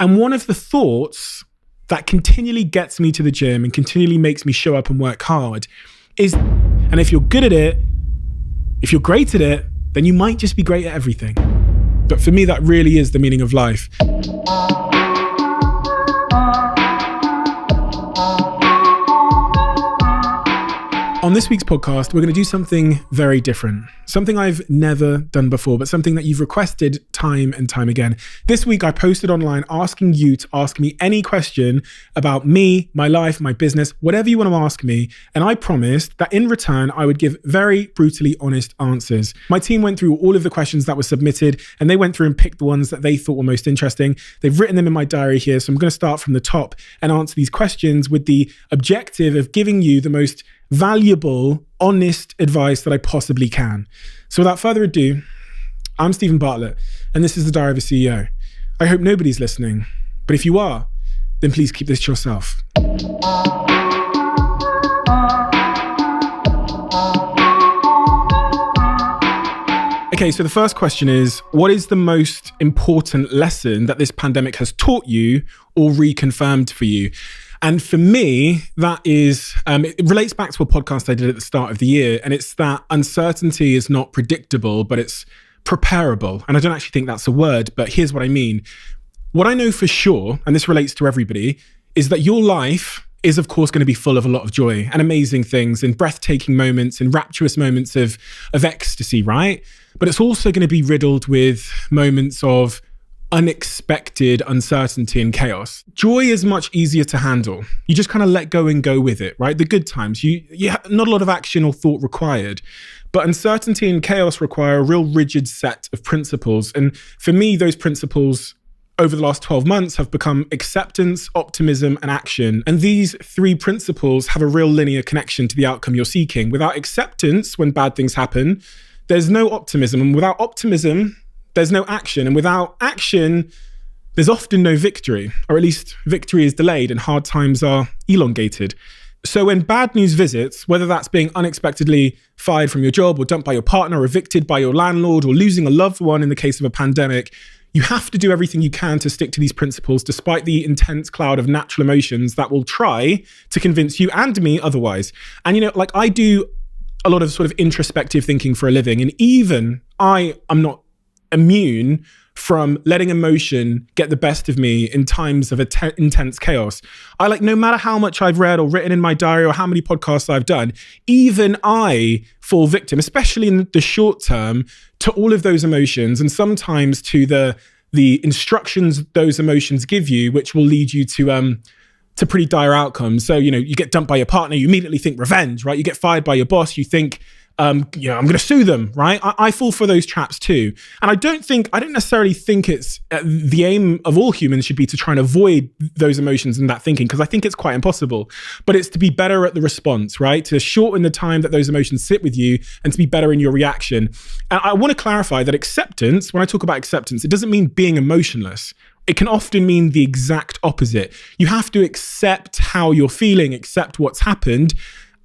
And one of the thoughts that continually gets me to the gym and continually makes me show up and work hard is, and if you're good at it, if you're great at it, then you might just be great at everything. But for me, that really is the meaning of life. On this week's podcast, we're going to do something very different. Something I've never done before, but something that you've requested time and time again. This week, I posted online asking you to ask me any question about me, my life, my business, whatever you want to ask me. And I promised that in return, I would give very brutally honest answers. My team went through all of the questions that were submitted, and they went through and picked the ones that they thought were most interesting. They've written them in my diary here. So I'm going to start from the top and answer these questions with the objective of giving you the most valuable, honest advice that I possibly can. So without further ado, I'm Stephen Bartlett, and this is the Diary of a CEO. I hope nobody's listening, but if you are, then please keep this to yourself. Okay, so the first question is, what is the most important lesson that this pandemic has taught you or reconfirmed for you? And for me, that is, it relates back to a podcast I did at the start of the year. And it's that uncertainty is not predictable, but it's preparable. And I don't actually think that's a word, but here's what I mean. What I know for sure, and this relates to everybody, is that your life is of course going to be full of a lot of joy and amazing things and breathtaking moments and rapturous moments of ecstasy, right? But it's also going to be riddled with moments of unexpected uncertainty and chaos. Joy is much easier to handle. You just kind of let go and go with it, right? The good times, not a lot of action or thought required. But uncertainty and chaos require a real rigid set of principles. And for me, those principles over the last 12 months have become acceptance, optimism, and action. And these three principles have a real linear connection to the outcome you're seeking. Without acceptance, when bad things happen, there's no optimism. And without optimism, there's no action. And without action, there's often no victory, or at least victory is delayed and hard times are elongated. So when bad news visits, whether that's being unexpectedly fired from your job or dumped by your partner or evicted by your landlord or losing a loved one in the case of a pandemic, you have to do everything you can to stick to these principles despite the intense cloud of natural emotions that will try to convince you and me otherwise. And like I do a lot of sort of introspective thinking for a living, and even I'm not immune from letting emotion get the best of me in times of intense chaos. No matter how much I've read or written in my diary or how many podcasts I've done, even I fall victim, especially in the short term, to all of those emotions and sometimes to the instructions those emotions give you, which will lead you to pretty dire outcomes. So, you get dumped by your partner, you immediately think revenge, right? You get fired by your boss, you think, I'm going to sue them, right? I fall for those traps too. And I don't necessarily think it's the aim of all humans should be to try and avoid those emotions and that thinking, because I think it's quite impossible. But it's to be better at the response, right? To shorten the time that those emotions sit with you and to be better in your reaction. And I want to clarify that acceptance, when I talk about acceptance, it doesn't mean being emotionless. It can often mean the exact opposite. You have to accept how you're feeling, accept what's happened,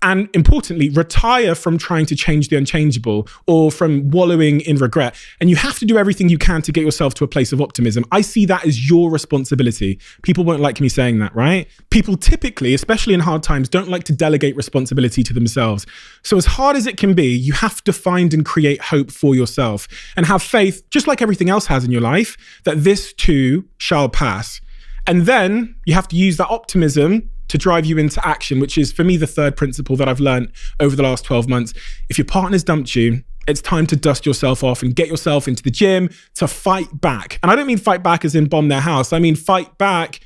and importantly, retire from trying to change the unchangeable or from wallowing in regret. And you have to do everything you can to get yourself to a place of optimism. I see that as your responsibility. People won't like me saying that, right? People typically, especially in hard times, don't like to delegate responsibility to themselves. So as hard as it can be, you have to find and create hope for yourself and have faith, just like everything else has in your life, that this too shall pass. And then you have to use that optimism to drive you into action, which is for me the third principle that I've learned over the last 12 months. If your partner's dumped you, it's time to dust yourself off and get yourself into the gym to fight back. And I don't mean fight back as in bomb their house. I mean fight back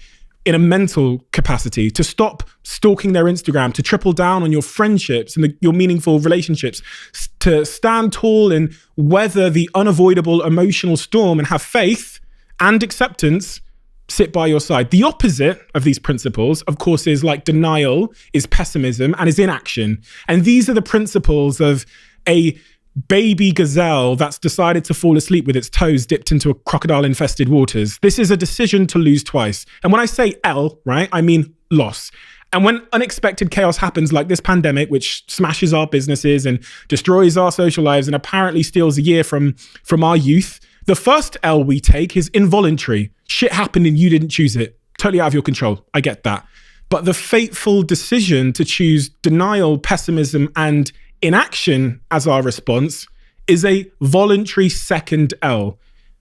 in a mental capacity, to stop stalking their Instagram, to triple down on your friendships and your meaningful relationships, to stand tall and weather the unavoidable emotional storm and have faith and acceptance sit by your side. The opposite of these principles, of course, is like denial, is pessimism, and is inaction. And these are the principles of a baby gazelle that's decided to fall asleep with its toes dipped into a crocodile-infested waters. This is a decision to lose twice. And when I say L, right, I mean loss. And when unexpected chaos happens like this pandemic, which smashes our businesses and destroys our social lives and apparently steals a year from our youth, The first L we take is involuntary. Shit happened and you didn't choose it. Totally out of your control. I get that. But the fateful decision to choose denial, pessimism, and inaction as our response is a voluntary second L.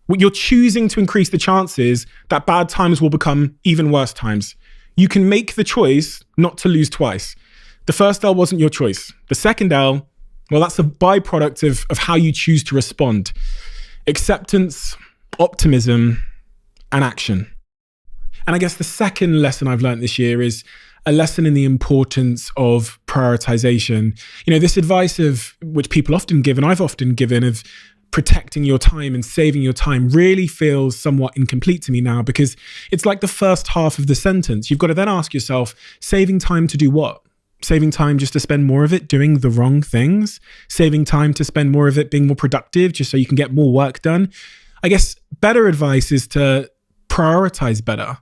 You're choosing to increase the chances that bad times will become even worse times. You can make the choice not to lose twice. The first L wasn't your choice. The second L, well, that's a byproduct of how you choose to respond. Acceptance, optimism, and action. And I guess the second lesson I've learned this year is a lesson in the importance of prioritization. This advice of which people often give, and I've often given, of protecting your time and saving your time really feels somewhat incomplete to me now, because it's like the first half of the sentence. You've got to then ask yourself, saving time to do what? Saving time just to spend more of it doing the wrong things? Saving time to spend more of it being more productive just so you can get more work done? I guess better advice is to prioritize better.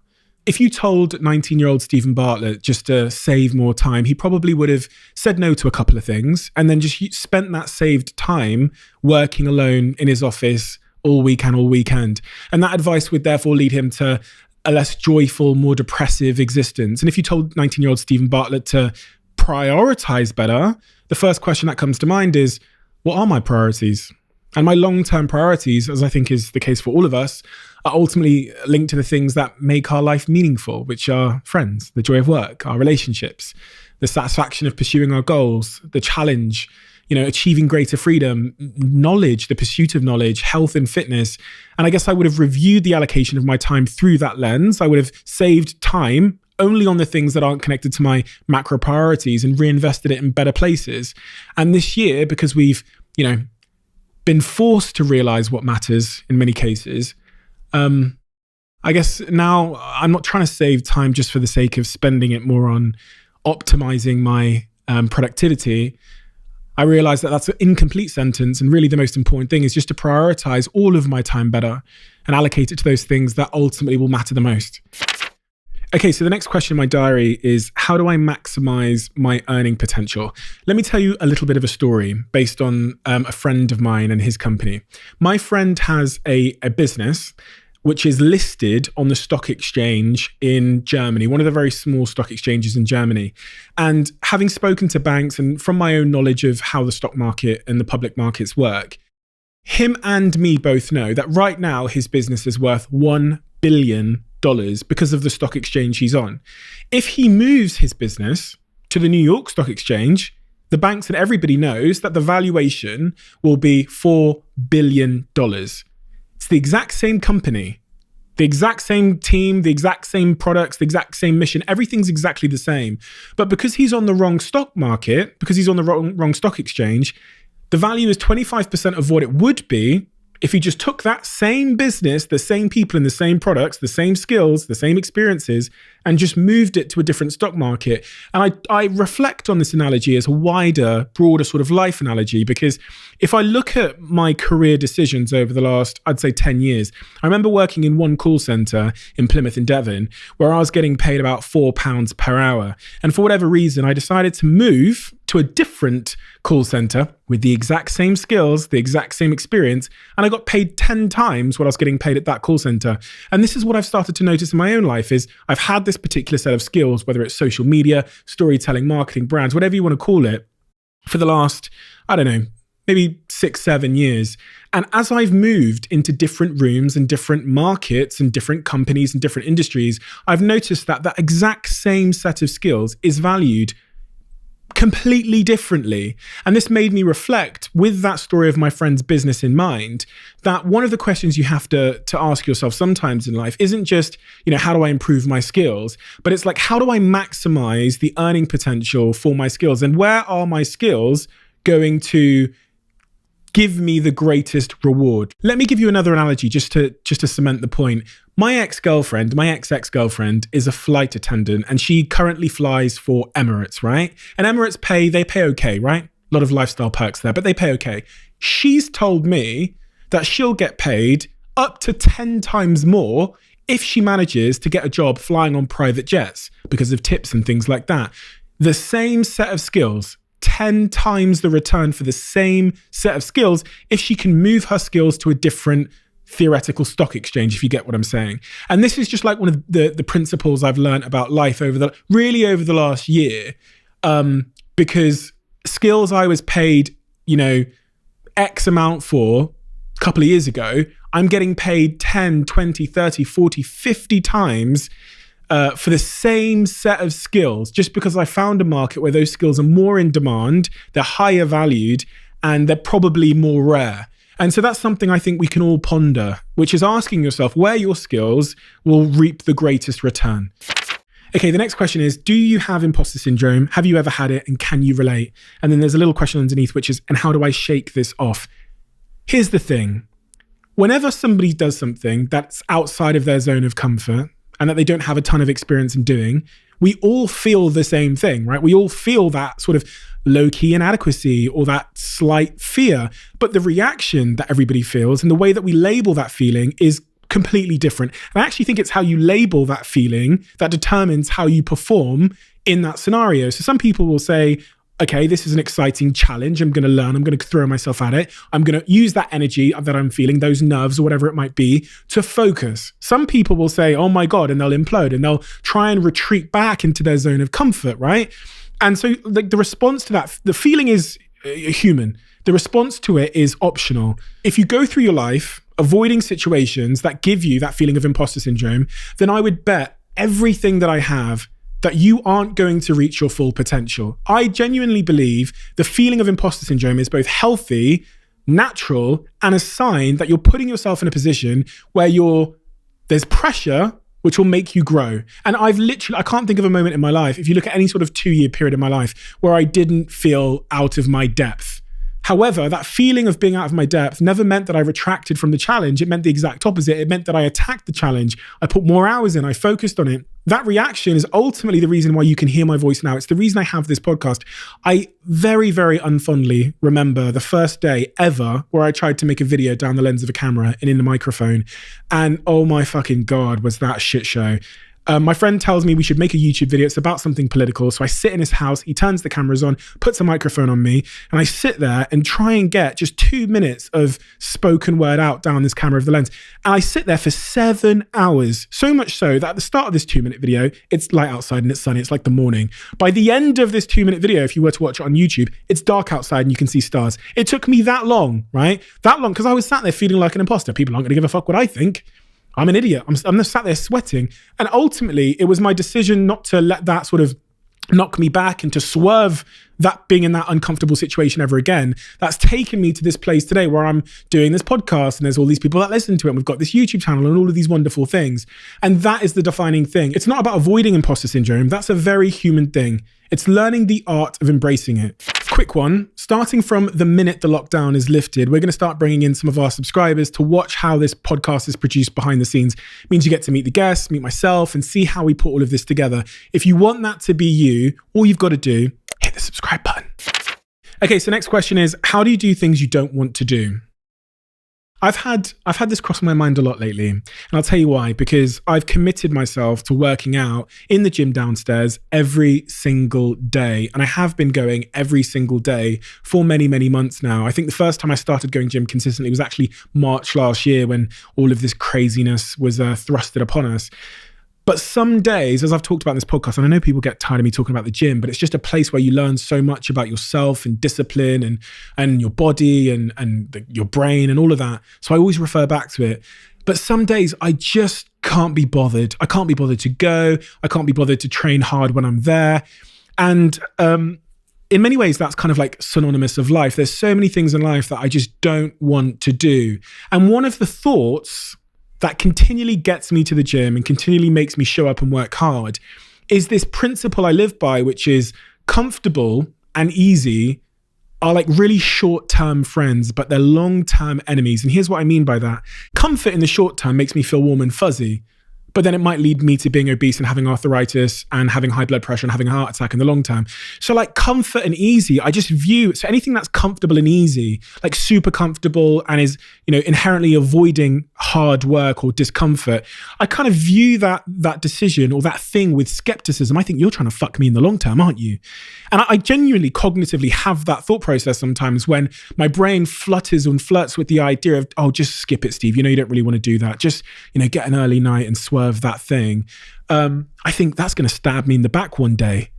If you told 19-year-old Stephen Bartlett just to save more time, he probably would have said no to a couple of things and then just spent that saved time working alone in his office all weekend. And that advice would therefore lead him to a less joyful, more depressive existence. And if you told 19-year-old Stephen Bartlett to prioritize better, the first question that comes to mind is, what are my priorities? And my long-term priorities, as I think is the case for all of us, are ultimately linked to the things that make our life meaningful, which are friends, the joy of work, our relationships, the satisfaction of pursuing our goals, the challenge, achieving greater freedom, knowledge, the pursuit of knowledge, health and fitness. And I guess I would have reviewed the allocation of my time through that lens. I would have saved time only on the things that aren't connected to my macro priorities and reinvested it in better places. And this year, because we've, been forced to realize what matters in many cases, I guess now I'm not trying to save time just for the sake of spending it more on optimizing my productivity. I realize that that's an incomplete sentence, and really the most important thing is just to prioritize all of my time better and allocate it to those things that ultimately will matter the most. Okay, so the next question in my diary is, how do I maximize my earning potential? Let me tell you a little bit of a story based on a friend of mine and his company. My friend has a business which is listed on the stock exchange in Germany, one of the very small stock exchanges in Germany. And having spoken to banks and from my own knowledge of how the stock market and the public markets work, him and me both know that right now his business is worth $1 billion because of the stock exchange he's on. If he moves his business to the New York Stock Exchange, the banks and everybody knows that the valuation will be $4 billion. It's the exact same company, the exact same team, the exact same products, the exact same mission. Everything's exactly the same. But because he's on the wrong stock market, because he's on the wrong stock exchange, the value is 25% of what it would be if he just took that same business, the same people and the same products, the same skills, the same experiences, and just moved it to a different stock market. And I reflect on this analogy as a wider, broader sort of life analogy, because if I look at my career decisions over the last, I'd say 10 years, I remember working in one call center in Plymouth in Devon, where I was getting paid about £4 per hour. And for whatever reason, I decided to move to a different call center with the exact same skills, the exact same experience, and I got paid 10 times what I was getting paid at that call center. And this is what I've started to notice in my own life is I've had this particular set of skills, whether it's social media, storytelling, marketing, brands, whatever you want to call it, for the last, I don't know, maybe 6-7 years. And as I've moved into different rooms and different markets and different companies and different industries, I've noticed that that exact same set of skills is valued completely differently. And this made me reflect, with that story of my friend's business in mind, that one of the questions you have to ask yourself sometimes in life isn't just, how do I improve my skills? But it's like, how do I maximize the earning potential for my skills? And where are my skills going to give me the greatest reward? Let me give you another analogy just to cement the point. My ex-girlfriend is a flight attendant, and she currently flies for Emirates, right? And Emirates they pay okay, right? A lot of lifestyle perks there, but they pay okay. She's told me that she'll get paid up to 10 times more if she manages to get a job flying on private jets because of tips and things like that. The same set of skills, 10 times the return for the same set of skills if she can move her skills to a different theoretical stock exchange, if you get what I'm saying. And this is just like one of the principles I've learned about life over the last year, because skills I was paid, X amount for a couple of years ago, I'm getting paid 10, 20, 30, 40, 50 times for the same set of skills, just because I found a market where those skills are more in demand, they're higher valued, and they're probably more rare. And so that's something I think we can all ponder, which is asking yourself where your skills will reap the greatest return. Okay, the next question is, do you have imposter syndrome? Have you ever had it? And can you relate? And then there's a little question underneath, which is, and how do I shake this off? Here's the thing. Whenever somebody does something that's outside of their zone of comfort and that they don't have a ton of experience in doing, we all feel the same thing, right? We all feel that sort of low-key inadequacy or that slight fear. But the reaction that everybody feels and the way that we label that feeling is completely different. And I actually think it's how you label that feeling that determines how you perform in that scenario. So some people will say, okay, this is an exciting challenge. I'm going to learn. I'm going to throw myself at it. I'm going to use that energy that I'm feeling, those nerves or whatever it might be, to focus. Some people will say, oh my God, and they'll implode and they'll try and retreat back into their zone of comfort, right? And so the response to that, the feeling is human. The response to it is optional. If you go through your life avoiding situations that give you that feeling of imposter syndrome, then I would bet everything that I have that you aren't going to reach your full potential. I genuinely believe the feeling of imposter syndrome is both healthy, natural, and a sign that you're putting yourself in a position where there's pressure which will make you grow. And I can't think of a moment in my life, if you look at any sort of 2-year period in my life, where I didn't feel out of my depth. However, that feeling of being out of my depth never meant that I retracted from the challenge. It meant the exact opposite. It meant that I attacked the challenge. I put more hours in. I focused on it. That reaction is ultimately the reason why you can hear my voice now. It's the reason I have this podcast. I very, very unfondly remember the first day ever where I tried to make a video down the lens of a camera and in the microphone. And oh my fucking God, was that a shit show. My friend tells me we should make a YouTube video. It's about something political. So I sit in his house, he turns the cameras on, puts a microphone on me, and I sit there and try and get just 2 minutes of spoken word out down this camera of the lens. And I sit there for 7 hours, so much so that at the start of this 2-minute video, it's light outside and it's sunny. It's like the morning. By the end of this 2-minute video, if you were to watch it on YouTube, it's dark outside and you can see stars. It took me that long, right? That long, because I was sat there feeling like an imposter. People aren't going to give a fuck what I think. I'm an idiot. I'm sat there sweating. And ultimately, it was my decision not to let that sort of knock me back and to swerve that being in that uncomfortable situation ever again. That's taken me to this place today where I'm doing this podcast and there's all these people that listen to it. And we've got this YouTube channel and all of these wonderful things. And that is the defining thing. It's not about avoiding imposter syndrome. That's a very human thing. It's learning the art of embracing it. Quick one, starting from the minute the lockdown is lifted, we're going to start bringing in some of our subscribers to watch how this podcast is produced behind the scenes. It means you get to meet the guests, meet myself, and see how we put all of this together. If you want that to be you, all you've got to do, hit the subscribe button. Okay, so next question is, how do you do things you don't want to do? I've had this cross my mind a lot lately, and I'll tell you why, because I've committed myself to working out in the gym downstairs every single day, and I have been going every single day for many, many months now. I think the first time I started going gym consistently was actually March last year when all of this craziness was thrusted upon us. But some days, as I've talked about in this podcast, and I know people get tired of me talking about the gym, but it's just a place where you learn so much about yourself and discipline and your body and your brain and all of that. So I always refer back to it. But some days I just can't be bothered. I can't be bothered to go. I can't be bothered to train hard when I'm there. And in many ways, that's kind of like synonymous of life. There's so many things in life that I just don't want to do. And one of the thoughts that continually gets me to the gym and continually makes me show up and work hard is this principle I live by, which is comfortable and easy are like really short-term friends, but they're long-term enemies. And here's what I mean by that. Comfort in the short term makes me feel warm and fuzzy, but then it might lead me to being obese and having arthritis and having high blood pressure and having a heart attack in the long term. So like comfort and easy, I just view, so anything that's comfortable and easy, like super comfortable and is, inherently avoiding hard work or discomfort, I kind of view that decision or that thing with skepticism. I think you're trying to fuck me in the long term, aren't you? And I genuinely cognitively have that thought process sometimes when my brain flutters and flirts with the idea of, oh, just skip it, Steve. You don't really want to do that. Just, get an early night and swerve that thing. I think that's going to stab me in the back one day.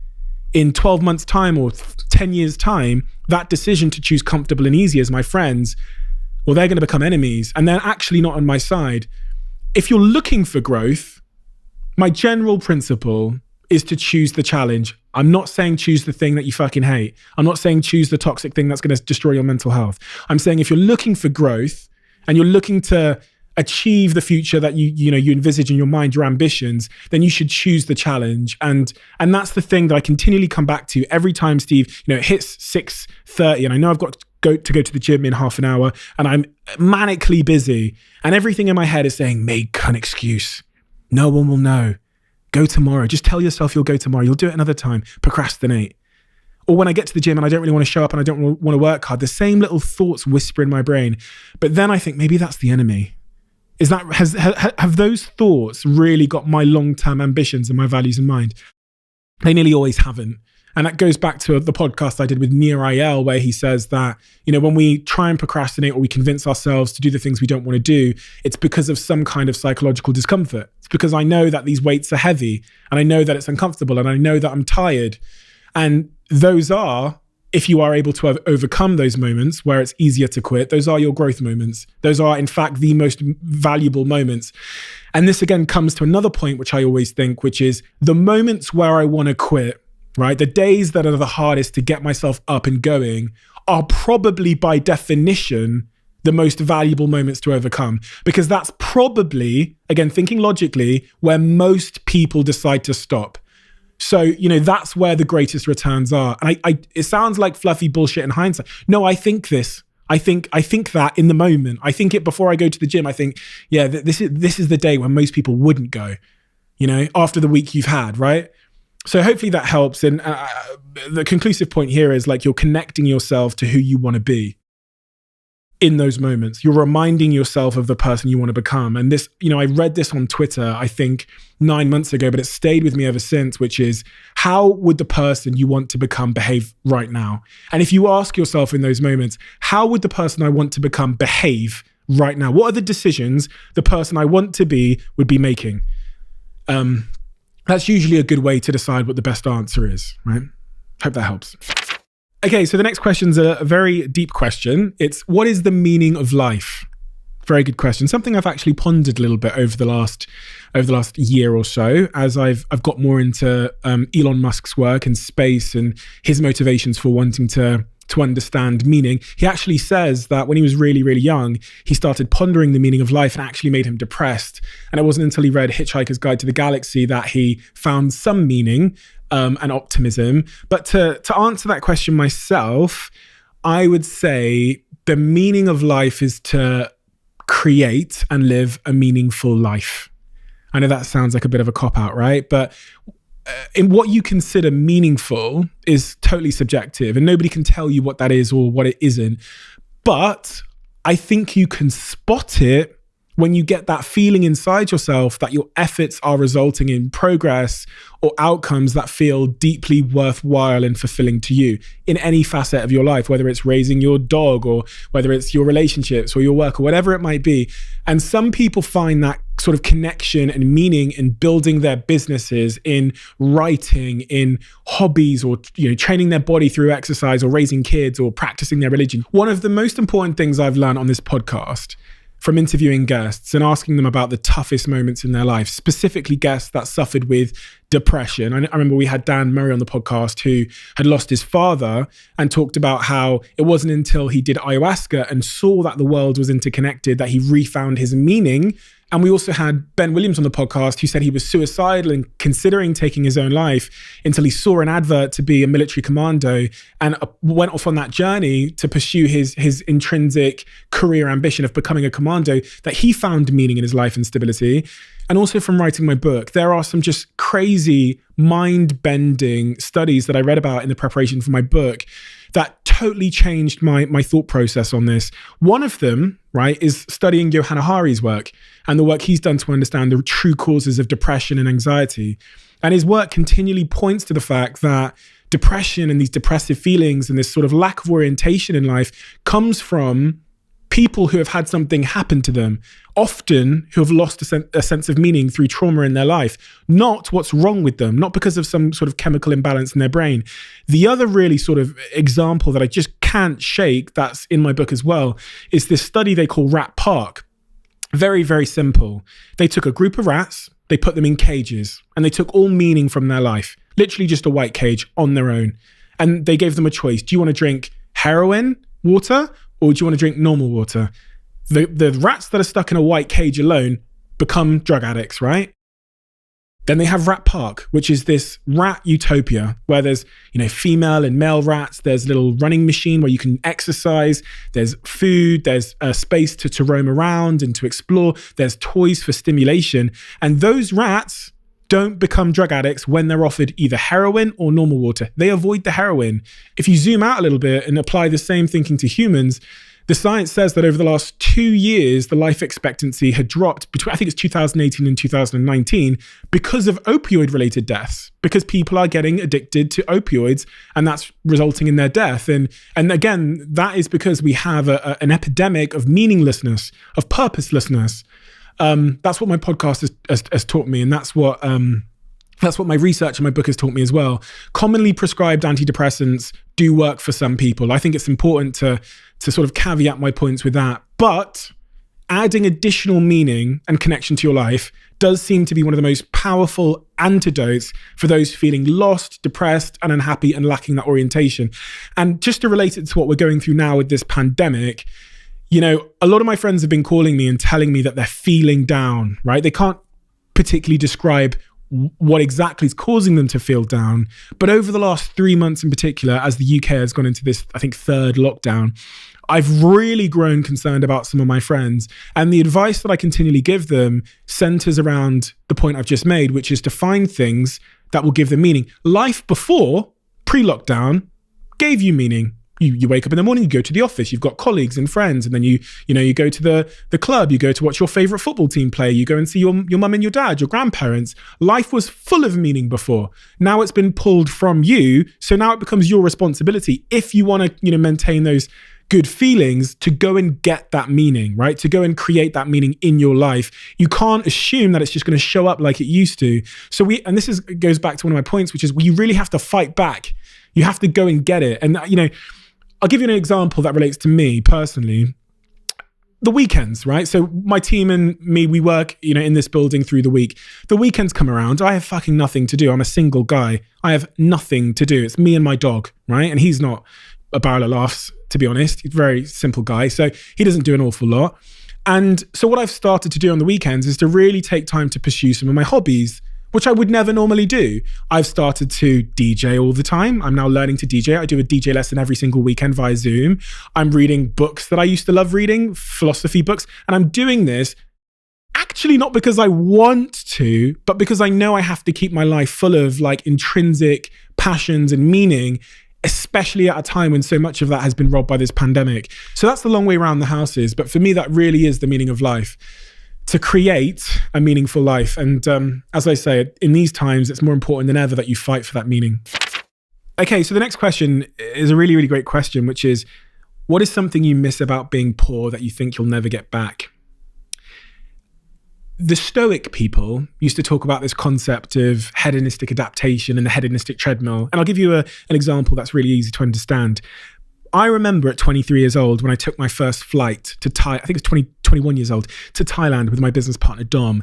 In 12 months' time or 10 years' time, that decision to choose comfortable and easy as my friends, well, they're going to become enemies and they're actually not on my side. If you're looking for growth, my general principle is to choose the challenge. I'm not saying choose the thing that you fucking hate. I'm not saying choose the toxic thing that's going to destroy your mental health. I'm saying if you're looking for growth and you're looking to achieve the future that you envisage in your mind, your ambitions, then you should choose the challenge. And that's the thing that I continually come back to every time, Steve, it hits 6:30 and I know I've got to go to the gym in half an hour and I'm manically busy and everything in my head is saying, make an excuse. No one will know. Go tomorrow. Just tell yourself you'll go tomorrow. You'll do it another time. Procrastinate. Or when I get to the gym and I don't really want to show up and I don't want to work hard, the same little thoughts whisper in my brain. But then I think maybe that's the enemy. Have those thoughts really got my long-term ambitions and my values in mind? They nearly always haven't. And that goes back to the podcast I did with Nir Ayel, where he says that, when we try and procrastinate or we convince ourselves to do the things we don't want to do, it's because of some kind of psychological discomfort. It's because I know that these weights are heavy and I know that it's uncomfortable and I know that I'm tired. And those are, if you are able to overcome those moments where it's easier to quit, those are your growth moments. Those are, in fact, the most valuable moments. And this again comes to another point, which I always think, which is the moments where I want to quit, right? The days that are the hardest to get myself up and going are probably by definition the most valuable moments to overcome, because that's probably, again, thinking logically, where most people decide to stop. So, that's where the greatest returns are. And it sounds like fluffy bullshit in hindsight. No, I think this. I think that in the moment. I think it before I go to the gym. I think, yeah, this is the day when most people wouldn't go, after the week you've had, right? So hopefully that helps. And the conclusive point here is like you're connecting yourself to who you want to be in those moments. You're reminding yourself of the person you want to become. And this, I read this on Twitter, I think 9 months ago, but it's stayed with me ever since, which is how would the person you want to become behave right now? And if you ask yourself in those moments, how would the person I want to become behave right now? What are the decisions the person I want to be would be making? That's usually a good way to decide what the best answer is, right? Hope that helps. Okay, so the next question's a very deep question. It's, what is the meaning of life? Very good question. Something I've actually pondered a little bit over the last year or so, as I've got more into Elon Musk's work and space and his motivations for wanting to understand meaning. He actually says that when he was really, really young, he started pondering the meaning of life and actually made him depressed. And it wasn't until he read Hitchhiker's Guide to the Galaxy that he found some meaning and optimism. But to answer that question myself, I would say the meaning of life is to create and live a meaningful life. I know that sounds like a bit of a cop-out, right? But in what you consider meaningful is totally subjective and nobody can tell you what that is or what it isn't. But I think you can spot it when you get that feeling inside yourself that your efforts are resulting in progress or outcomes that feel deeply worthwhile and fulfilling to you in any facet of your life, whether it's raising your dog or whether it's your relationships or your work or whatever it might be. And some people find that sort of connection and meaning in building their businesses, in writing, in hobbies, or training their body through exercise or raising kids or practicing their religion. One of the most important things I've learned on this podcast from interviewing guests and asking them about the toughest moments in their life, specifically guests that suffered with depression. I remember we had Dan Murray on the podcast who had lost his father and talked about how it wasn't until he did ayahuasca and saw that the world was interconnected that he refound his meaning. And we also had Ben Williams on the podcast who said he was suicidal and considering taking his own life until he saw an advert to be a military commando and went off on that journey to pursue his intrinsic career ambition of becoming a commando, that he found meaning in his life and stability. And also from writing my book, there are some just crazy mind-bending studies that I read about in the preparation for my book that totally changed my thought process on this. One of them, right, is studying Johanna Hari's work and the work he's done to understand the true causes of depression and anxiety. And his work continually points to the fact that depression and these depressive feelings and this sort of lack of orientation in life comes from people who have had something happen to them, often who have lost a sense of meaning through trauma in their life, not what's wrong with them, not because of some sort of chemical imbalance in their brain. The other really sort of example that I just can't shake, that's in my book as well, is this study they call Rat Park. Very, very simple. They took a group of rats, they put them in cages, and they took all meaning from their life, literally just a white cage on their own. And they gave them a choice. Do you want to drink heroin water, or do you want to drink normal water? The rats that are stuck in a white cage alone become drug addicts, right? Then they have Rat Park, which is this rat utopia where there's, female and male rats. There's a little running machine where you can exercise. There's food. There's a space to roam around and to explore. There's toys for stimulation. And those rats don't become drug addicts when they're offered either heroin or normal water. They avoid the heroin. If you zoom out a little bit and apply the same thinking to humans, the science says that over the last 2 years, the life expectancy had dropped between, I think it's 2018 and 2019, because of opioid-related deaths, because people are getting addicted to opioids and that's resulting in their death. And again, that is because we have an epidemic of meaninglessness, of purposelessness. That's what my podcast has taught me, and that's what my research and my book has taught me as well. Commonly prescribed antidepressants do work for some people. I think it's important to sort of caveat my points with that. But adding additional meaning and connection to your life does seem to be one of the most powerful antidotes for those feeling lost, depressed, and unhappy and lacking that orientation. And just to relate it to what we're going through now with this pandemic, a lot of my friends have been calling me and telling me that they're feeling down, right? They can't particularly describe what exactly is causing them to feel down. But over the last 3 months in particular, as the UK has gone into this, I think, third lockdown, I've really grown concerned about some of my friends. And the advice that I continually give them centers around the point I've just made, which is to find things that will give them meaning. Life before, pre-lockdown, gave you meaning. You wake up in the morning, you go to the office, you've got colleagues and friends, and then you go to the club, you go to watch your favorite football team play, you go and see your mum and your dad, your grandparents. Life was full of meaning before. Now it's been pulled from you, so now it becomes your responsibility, if you want to maintain those good feelings, to go and get that meaning, right? To go and create that meaning in your life. You can't assume that it's just going to show up like it used to. So this goes back to one of my points, which is you really have to fight back. You have to go and get it. And I'll give you an example that relates to me personally. The weekends, right? So my team and me, we work, in this building through the week. The weekends come around, I have fucking nothing to do. I'm a single guy. I have nothing to do. It's me and my dog, right? And he's not a barrel of laughs, to be honest. He's a very simple guy. So he doesn't do an awful lot. And so what I've started to do on the weekends is to really take time to pursue some of my hobbies, which I would never normally do. I've started to DJ all the time. I'm now learning to DJ. I do a DJ lesson every single weekend via Zoom. I'm reading books that I used to love reading, philosophy books. And I'm doing this actually not because I want to, but because I know I have to keep my life full of intrinsic passions and meaning, especially at a time when so much of that has been robbed by this pandemic. So that's the long way around the houses. But for me, that really is the meaning of life. To create a meaningful life. And as I say, in these times, it's more important than ever that you fight for that meaning. Okay, so the next question is a really, really great question, which is, what is something you miss about being poor that you think you'll never get back? The Stoic people used to talk about this concept of hedonistic adaptation and the hedonistic treadmill. And I'll give you an example that's really easy to understand. I remember at 23 years old when I took my first flight to I think it was 21 years old, to Thailand with my business partner, Dom.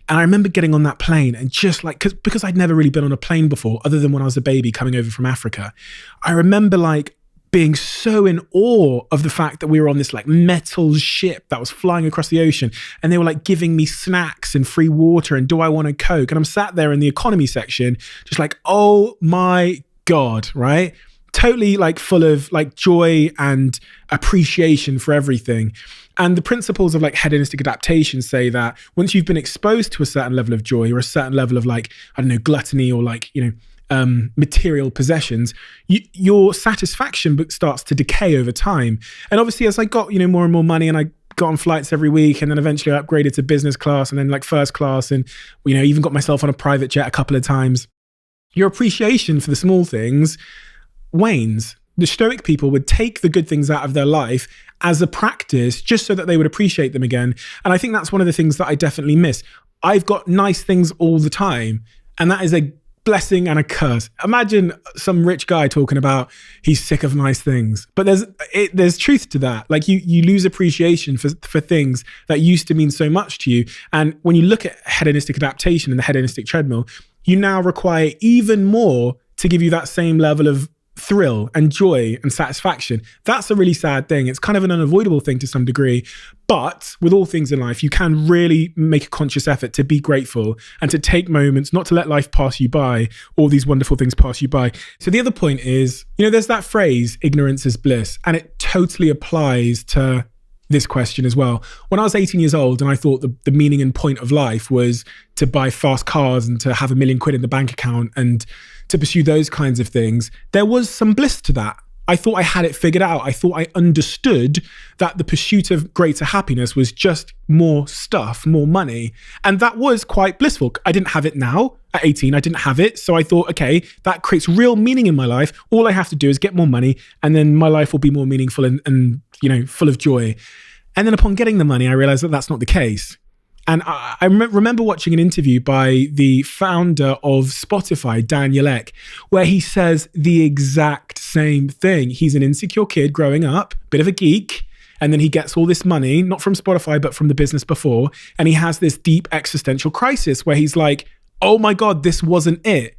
And I remember getting on that plane and just because I'd never really been on a plane before, other than when I was a baby coming over from Africa. I remember being so in awe of the fact that we were on this metal ship that was flying across the ocean, and they were giving me snacks and free water and do I want a Coke? And I'm sat there in the economy section, just oh my God, right? Totally full of joy and appreciation for everything. And the principles of hedonistic adaptation say that once you've been exposed to a certain level of joy or a certain level of gluttony or material possessions, your satisfaction starts to decay over time. And obviously, as I got more and more money, and I got on flights every week, and then eventually I upgraded to business class, and then like first class, and even got myself on a private jet a couple of times, your appreciation for the small things wanes. The Stoic people would take the good things out of their life as a practice just so that they would appreciate them again. And I think that's one of the things that I definitely miss. I've got nice things all the time, and that is a blessing and a curse. Imagine some rich guy talking about he's sick of nice things, but there's truth to that. Like you lose appreciation for things that used to mean so much to you. And when you look at hedonistic adaptation and the hedonistic treadmill, you now require even more to give you that same level of thrill and joy and satisfaction. That's a really sad thing. It's kind of an unavoidable thing to some degree, but with all things in life, you can really make a conscious effort to be grateful and to take moments, not to let life pass you by, all these wonderful things pass you by. So the other point is, there's that phrase, ignorance is bliss, and it totally applies to this question as well. When I was 18 years old and I thought the meaning and point of life was to buy fast cars and to have £1 million in the bank account and to pursue those kinds of things, there was some bliss to that. I thought I had it figured out. I thought I understood that the pursuit of greater happiness was just more stuff, more money. And that was quite blissful. I didn't have it now. At 18, I didn't have it. So I thought, okay, that creates real meaning in my life. All I have to do is get more money, and then my life will be more meaningful and full of joy. And then upon getting the money, I realized that that's not the case. And I remember watching an interview by the founder of Spotify, Daniel Ek, where he says the exact same thing. He's an insecure kid growing up, bit of a geek, and then he gets all this money, not from Spotify, but from the business before. And he has this deep existential crisis where he's like, oh my God, this wasn't it.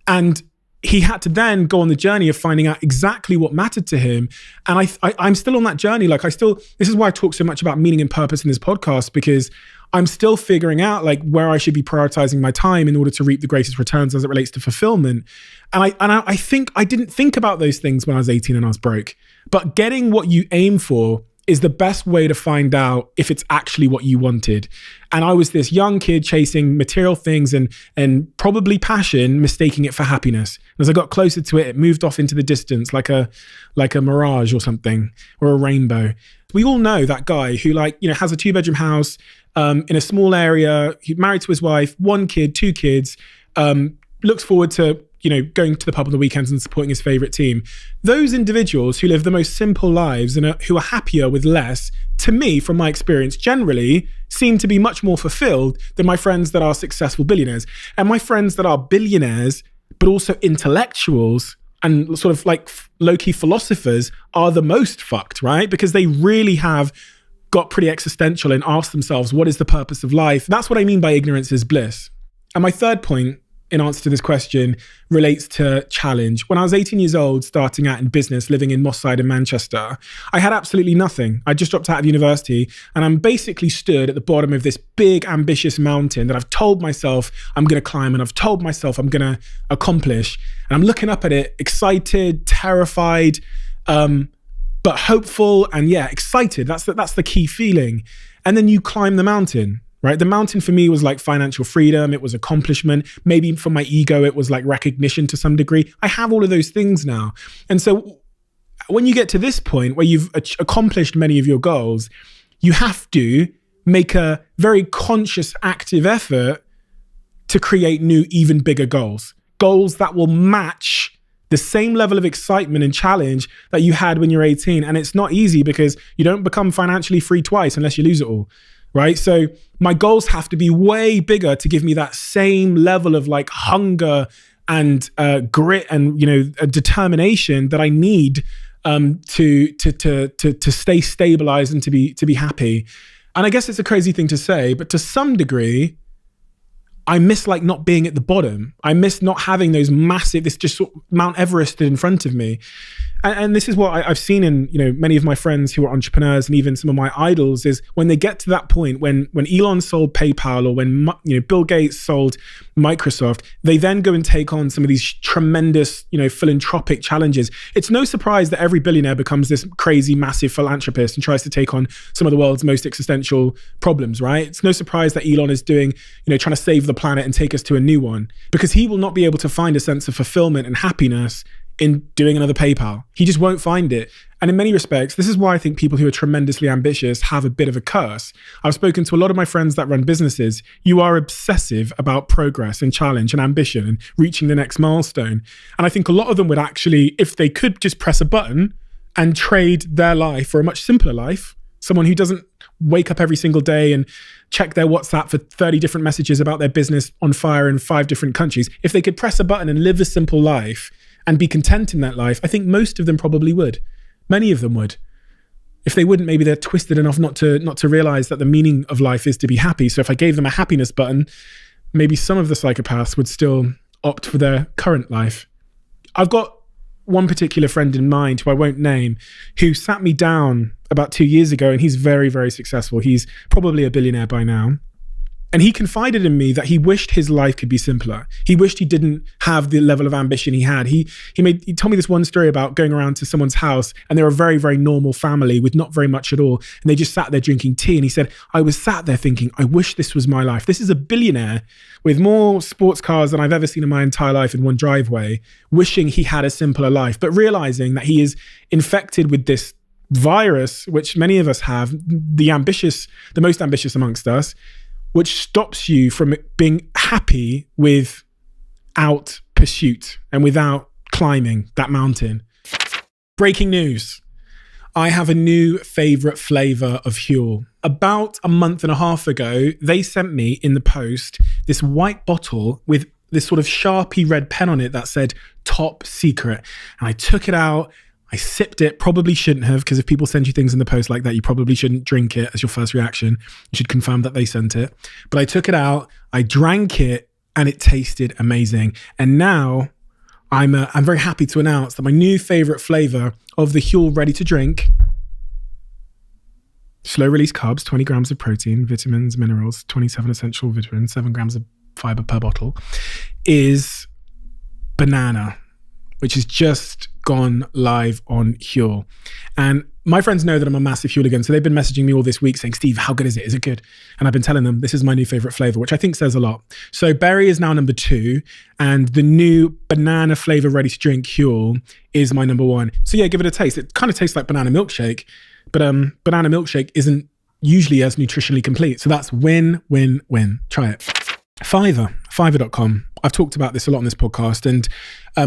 And he had to then go on the journey of finding out exactly what mattered to him. And I'm still on that journey. This is why I talk so much about meaning and purpose in this podcast, because I'm still figuring out where I should be prioritizing my time in order to reap the greatest returns as it relates to fulfillment. And I think I didn't think about those things when I was 18 and I was broke. But getting what you aim for is the best way to find out if it's actually what you wanted. And I was this young kid chasing material things and probably passion, mistaking it for happiness. As I got closer to it, it moved off into the distance like a mirage or something, or a rainbow. We all know that guy who has a 2-bedroom house in a small area, he's married to his wife, 1 kid, 2 kids, looks forward to going to the pub on the weekends and supporting his favorite team. Those individuals who live the most simple lives and who are happier with less, to me, from my experience, generally seem to be much more fulfilled than my friends that are successful billionaires. And my friends that are billionaires, but also intellectuals and sort of low-key philosophers, are the most fucked, right? Because they really have got pretty existential and asked themselves, what is the purpose of life? That's what I mean by ignorance is bliss. And my third point in answer to this question relates to challenge. When I was 18 years old, starting out in business, living in Moss Side in Manchester, I had absolutely nothing. I just dropped out of university, and I'm basically stood at the bottom of this big, ambitious mountain that I've told myself I'm going to climb, and I've told myself I'm going to accomplish. And I'm looking up at it, excited, terrified, but hopeful, and excited. That's the key feeling. And then you climb the mountain. Right? The mountain for me was financial freedom. It was accomplishment. Maybe for my ego, it was recognition to some degree. I have all of those things now. And so when you get to this point where you've accomplished many of your goals, you have to make a very conscious, active effort to create new, even bigger goals. Goals that will match the same level of excitement and challenge that you had when you're 18. And it's not easy because you don't become financially free twice unless you lose it all. Right? So my goals have to be way bigger to give me that same level of hunger and grit and determination that I need to stay stabilized and to be happy. And I guess it's a crazy thing to say, but to some degree, I miss not being at the bottom. I miss not having those massive, this just sort of Mount Everest in front of me. And this is what I've seen in, many of my friends who are entrepreneurs and even some of my idols, is when they get to that point, when Elon sold PayPal, or when Bill Gates sold Microsoft, they then go and take on some of these tremendous, philanthropic challenges. It's no surprise that every billionaire becomes this crazy, massive philanthropist and tries to take on some of the world's most existential problems, right? It's no surprise that Elon is doing, trying to save the planet and take us to a new one, because he will not be able to find a sense of fulfillment and happiness in doing another PayPal. He just won't find it. And in many respects, this is why I think people who are tremendously ambitious have a bit of a curse. I've spoken to a lot of my friends that run businesses. You are obsessive about progress and challenge and ambition and reaching the next milestone. And I think a lot of them would actually, if they could just press a button and trade their life for a much simpler life, someone who doesn't wake up every single day and check their WhatsApp for 30 different messages about their business on fire in 5 different countries. If they could press a button and live a simple life and be content in that life, I think most of them probably would. Many of them would. If they wouldn't, maybe they're twisted enough not to realize that the meaning of life is to be happy. So if I gave them a happiness button, maybe some of the psychopaths would still opt for their current life. I've got one particular friend in mind, who I won't name, who sat me down about 2 years ago, and he's very, very successful. He's probably a billionaire by now. And he confided in me that he wished his life could be simpler. He wished he didn't have the level of ambition he had. He told me this one story about going around to someone's house, and they're a very, very normal family with not very much at all. And they just sat there drinking tea. And he said, I was sat there thinking, I wish this was my life. This is a billionaire with more sports cars than I've ever seen in my entire life in one driveway, wishing he had a simpler life, but realizing that he is infected with this virus, which many of us have, the most ambitious amongst us, which stops you from being happy without pursuit and without climbing that mountain. Breaking news. I have a new favorite flavor of Huel. About a month and a half ago, they sent me in the post this white bottle with this sort of Sharpie red pen on it that said top secret. And I took it out. I sipped it, probably shouldn't have, because if people send you things in the post like that, you probably shouldn't drink it as your first reaction. You should confirm that they sent it. But I took it out, I drank it, and it tasted amazing. And now I'm very happy to announce that my new favorite flavor of the Huel ready to drink, slow release carbs, 20 grams of protein, vitamins, minerals, 27 essential vitamins, 7 grams of fiber per bottle, is banana, which has just gone live on Huel. And my friends know that I'm a massive Huel, so they've been messaging me all this week saying, Steve, how good is it? Is it good? And I've been telling them this is my new favorite flavor, which I think says a lot. So berry is now number 2, and the new banana flavor ready to drink Huel is my number 1. So yeah, give it a taste. It kind of tastes like banana milkshake, but banana milkshake isn't usually as nutritionally complete. So that's win, win, win. Try it. Fiverr.com. I've talked about this a lot on this podcast, and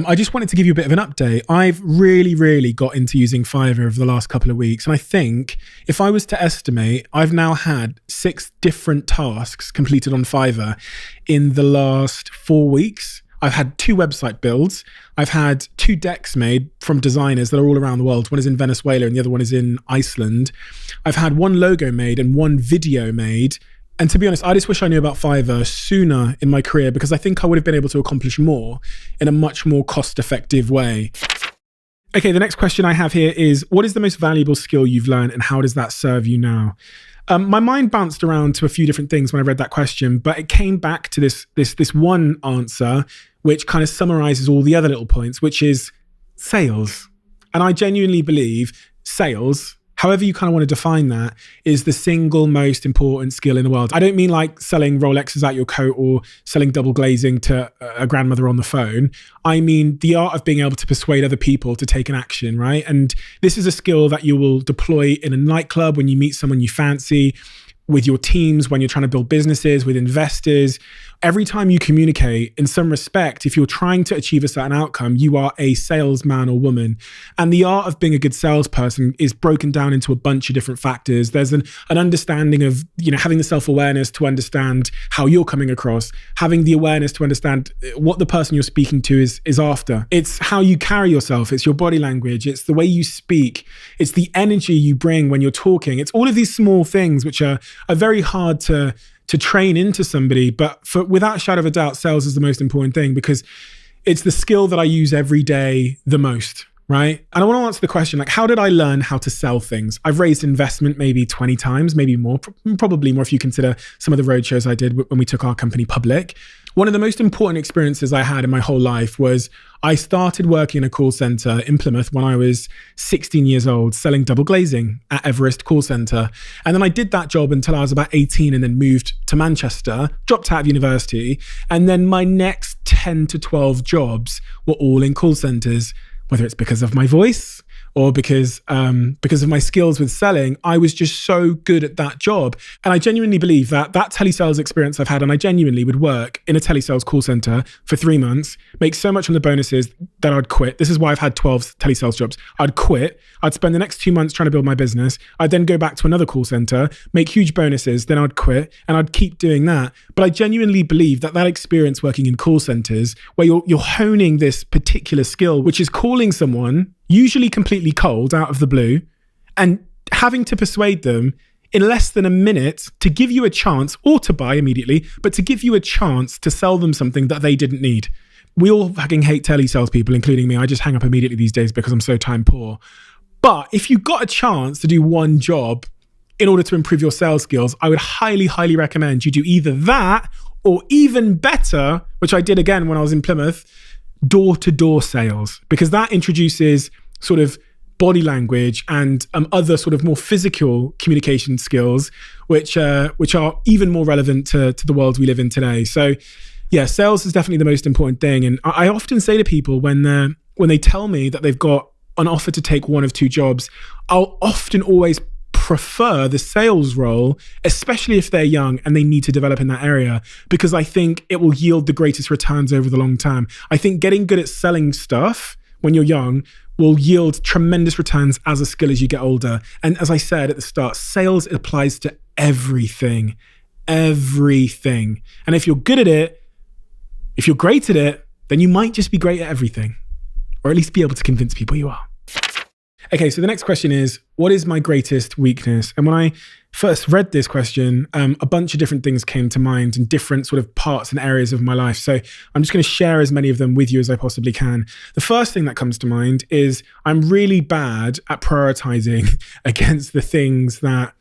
I just wanted to give you a bit of an update. I've really got into using Fiverr over the last couple of weeks, and I think if I was to estimate, I've now had 6 different tasks completed on Fiverr in the last 4 weeks. I've had 2 website builds. I've had 2 decks made from designers that are all around the world. One is in Venezuela and the other one is in Iceland. I've had 1 logo made and 1 video made. And to be honest, I just wish I knew about Fiverr sooner in my career, because I think I would have been able to accomplish more in a much more cost-effective way. Okay, the next question I have here is, what is the most valuable skill you've learned and how does that serve you now? My mind bounced around to a few different things when I read that question, but it came back to this one answer, which kind of summarizes all the other little points, which is sales. And I genuinely believe sales, however you kind of want to define that, is the single most important skill in the world. I don't mean like selling Rolexes out your coat or selling double glazing to a grandmother on the phone. I mean the art of being able to persuade other people to take an action, right? And this is a skill that you will deploy in a nightclub when you meet someone you fancy, with your teams, when you're trying to build businesses, with investors. Every time you communicate, in some respect, if you're trying to achieve a certain outcome, you are a salesman or woman. And the art of being a good salesperson is broken down into a bunch of different factors. There's an understanding of, having the self-awareness to understand how you're coming across, having the awareness to understand what the person you're speaking to is after. It's how you carry yourself. It's your body language. It's the way you speak. It's the energy you bring when you're talking. It's all of these small things which are very hard to train into somebody, but without a shadow of a doubt, sales is the most important thing, because it's the skill that I use every day the most. right? And I want to answer the question, like, how did I learn how to sell things? I've raised investment maybe 20 times, maybe more, probably more if you consider some of the roadshows I did when we took our company public. One of the most important experiences I had in my whole life was I started working in a call center in Plymouth when I was 16 years old, selling double glazing at Everest call center. And then I did that job until I was about 18 and then moved to Manchester, dropped out of university. And then my next 10 to 12 jobs were all in call centers. Whether it's because of my voice or because of my skills with selling, I was just so good at that job. And I genuinely believe that telesales experience I've had, and I genuinely would work in a telesales call center for 3 months, make so much on the bonuses that I'd quit. This is why I've had 12 telesales jobs. I'd quit. I'd spend the next 2 months trying to build my business. I'd then go back to another call center, make huge bonuses, then I'd quit, and I'd keep doing that. But I genuinely believe that experience working in call centers, where you're honing this particular skill, which is calling someone, usually completely cold, out of the blue, and having to persuade them in less than a minute to give you a chance, or to buy immediately, but to give you a chance to sell them something that they didn't need. We all fucking hate telesales people, including me. I just hang up immediately these days because I'm so time poor. But if you got a chance to do one job in order to improve your sales skills, I would highly, highly recommend you do either that, or even better, which I did again when I was in Plymouth, door-to-door sales, because that introduces sort of body language and other sort of more physical communication skills, which are even more relevant to the world we live in today. So yeah, sales is definitely the most important thing. And I often say to people when they tell me that they've got an offer to take one of two jobs, I'll often always prefer the sales role, especially if they're young and they need to develop in that area, because I think it will yield the greatest returns over the long term. I think getting good at selling stuff when you're young will yield tremendous returns as a skill as you get older. And as I said at the start, sales applies to everything. And if you're good at it, if you're great at it, then you might just be great at everything, or at least be able to convince people you are. Okay, so the next question is, what is my greatest weakness? And when I first read this question, a bunch of different things came to mind in different sort of parts and areas of my life. So I'm just going to share as many of them with you as I possibly can. The first thing that comes to mind is I'm really bad at prioritizing against the things that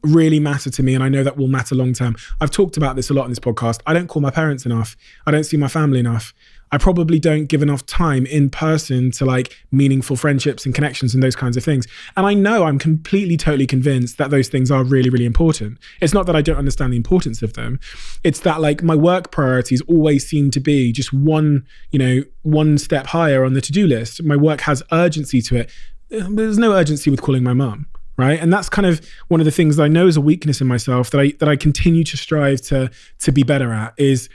really matter to me, and I know that will matter long term. I've talked about this a lot in this podcast. I don't call my parents enough. I don't see my family enough. I probably don't give enough time in person to like meaningful friendships and connections and those kinds of things. And I know I'm completely, totally convinced that those things are really, really important. It's not that I don't understand the importance of them. It's that like my work priorities always seem to be just one step higher on the to-do list. My work has urgency to it. There's no urgency with calling my mum. Right. And that's kind of one of the things that I know is a weakness in myself that I continue to strive to be better at, is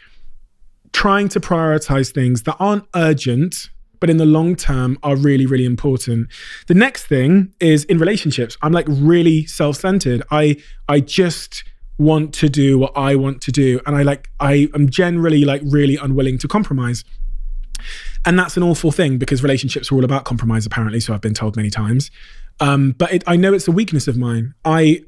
trying to prioritize things that aren't urgent, but in the long term are really, really important. The next thing is in relationships. I'm like really self-centered. I just want to do what I want to do. And I am generally like really unwilling to compromise. And that's an awful thing because relationships are all about compromise, apparently. So I've been told many times. But I know it's a weakness of mine. I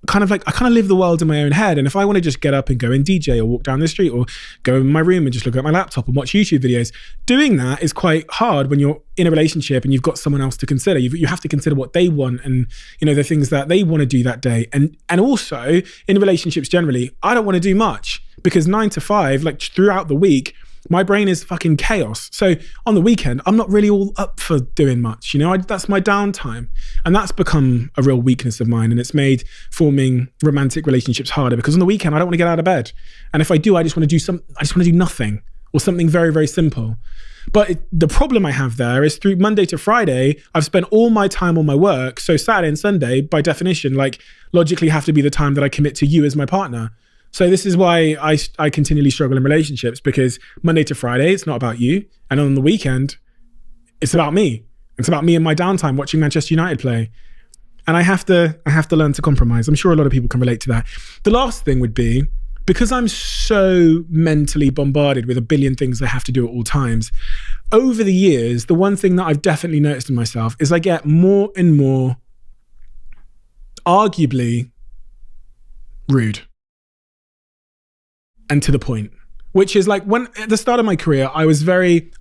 kind of live the world in my own head. And if I want to just get up and go and DJ or walk down the street or go in my room and just look at my laptop and watch YouTube videos, doing that is quite hard when you're in a relationship and you've got someone else to consider. You have to consider what they want and, the things that they want to do that day. And also in relationships generally, I don't want to do much because 9 to 5, like throughout the week, my brain is fucking chaos. So on the weekend, I'm not really all up for doing much. That's my downtime. And that's become a real weakness of mine. And it's made forming romantic relationships harder because on the weekend, I don't want to get out of bed. And if I do, I just want to do nothing or something very, very simple. But the problem I have there is through Monday to Friday, I've spent all my time on my work. So Saturday and Sunday, by definition, like logically have to be the time that I commit to you as my partner. So this is why I continually struggle in relationships, because Monday to Friday, it's not about you. And on the weekend, it's about me. It's about me and my downtime watching Manchester United play. And I have to learn to compromise. I'm sure a lot of people can relate to that. The last thing would be, because I'm so mentally bombarded with a billion things I have to do at all times, over the years, the one thing that I've definitely noticed in myself is I get more and more arguably rude. And to the point, which is like when at the start of my career, I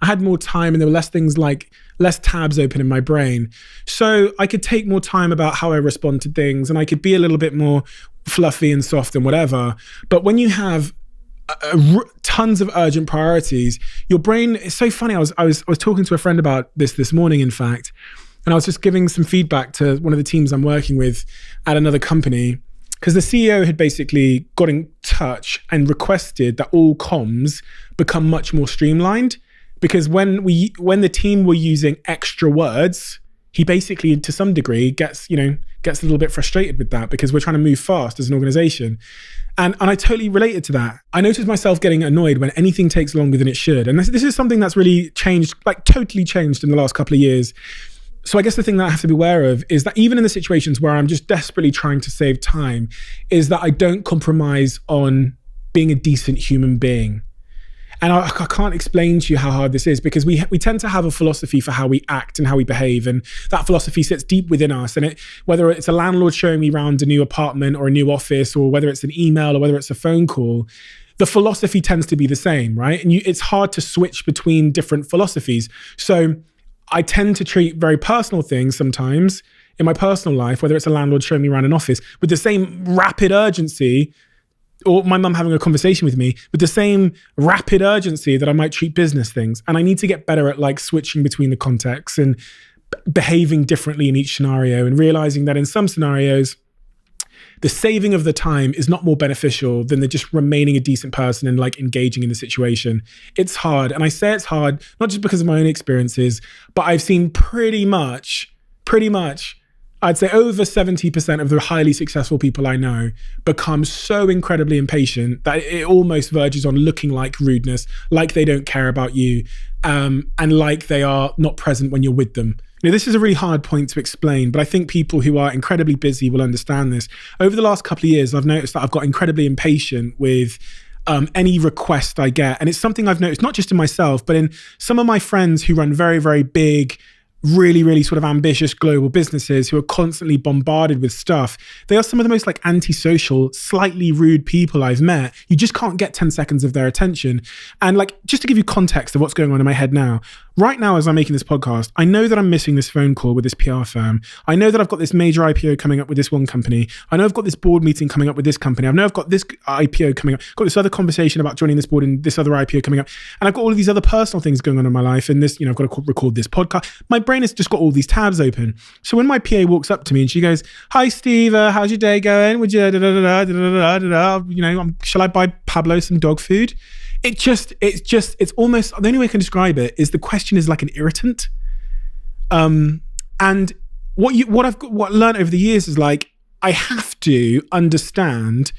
had more time and there were less tabs open in my brain. So I could take more time about how I respond to things and I could be a little bit more fluffy and soft and whatever. But when you have tons of urgent priorities, your brain is so funny. I was talking to a friend about this morning, in fact, and I was just giving some feedback to one of the teams I'm working with at another company, because the CEO had basically got in touch and requested that all comms become much more streamlined. Because when the team were using extra words, he basically, to some degree, gets a little bit frustrated with that, because we're trying to move fast as an organization. And I totally related to that. I noticed myself getting annoyed when anything takes longer than it should. And this is something that's really changed, like totally changed in the last couple of years. So I guess the thing that I have to be aware of is that even in the situations where I'm just desperately trying to save time, is that I don't compromise on being a decent human being. And I can't explain to you how hard this is, because we tend to have a philosophy for how we act and how we behave. And that philosophy sits deep within us. And whether it's a landlord showing me around a new apartment or a new office, or whether it's an email or whether it's a phone call, the philosophy tends to be the same, right? And it's hard to switch between different philosophies. So I tend to treat very personal things sometimes in my personal life, whether it's a landlord showing me around an office, with the same rapid urgency, or my mum having a conversation with me with the same rapid urgency that I might treat business things. And I need to get better at like switching between the contexts and behaving differently in each scenario, and realizing that in some scenarios, the saving of the time is not more beneficial than the just remaining a decent person and like engaging in the situation. It's hard. And I say it's hard, not just because of my own experiences, but I've seen pretty much, I'd say over 70% of the highly successful people I know become so incredibly impatient that it almost verges on looking like rudeness, like they don't care about you, and like they are not present when you're with them. Now, this is a really hard point to explain, but I think people who are incredibly busy will understand this. Over the last couple of years, I've noticed that I've got incredibly impatient with any request I get. And it's something I've noticed not just in myself, but in some of my friends who run very, very big, really, really sort of ambitious global businesses who are constantly bombarded with stuff. They are some of the most like antisocial, slightly rude people I've met. You just can't get 10 seconds of their attention. And like, just to give you context of what's going on in my head now, right now, as I'm making this podcast, I know that I'm missing this phone call with this PR firm. I know that I've got this major IPO coming up with this one company. I know I've got this board meeting coming up with this company. I know I've got this IPO coming up, got this other conversation about joining this board and this other IPO coming up. And I've got all of these other personal things going on in my life. And this, I've got to record this podcast. My brain has just got all these tabs open. So when my PA walks up to me and she goes, "Hi, Steve, how's your day going? Would you, shall I buy Pablo some dog food?" It's almost, the only way I can describe it is the question is like an irritant. And what I've learned over the years is like, I have to understand